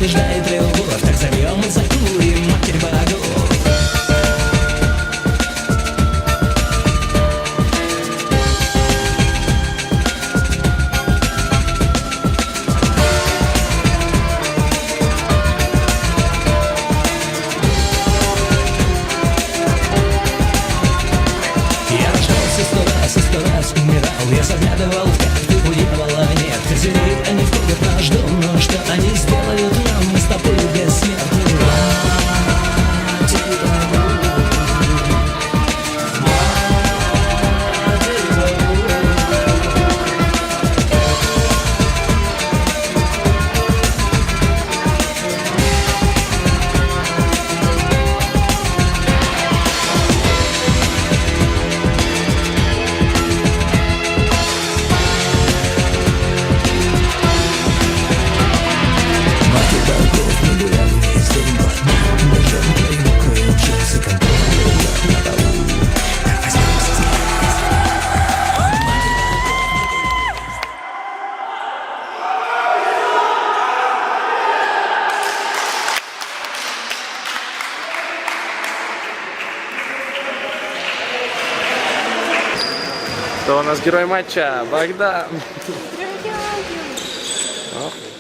побеждает любовь. Так зовем и закурим Матерь богов. Я рождался 100 раз умирал. Я заглядывал в карты, у дьявола нет козырей. Они входят в наш дом, но что они сделают нам? Мы с тобой бессмертны. Кто у нас герой матча? Богдан. Дядя. О.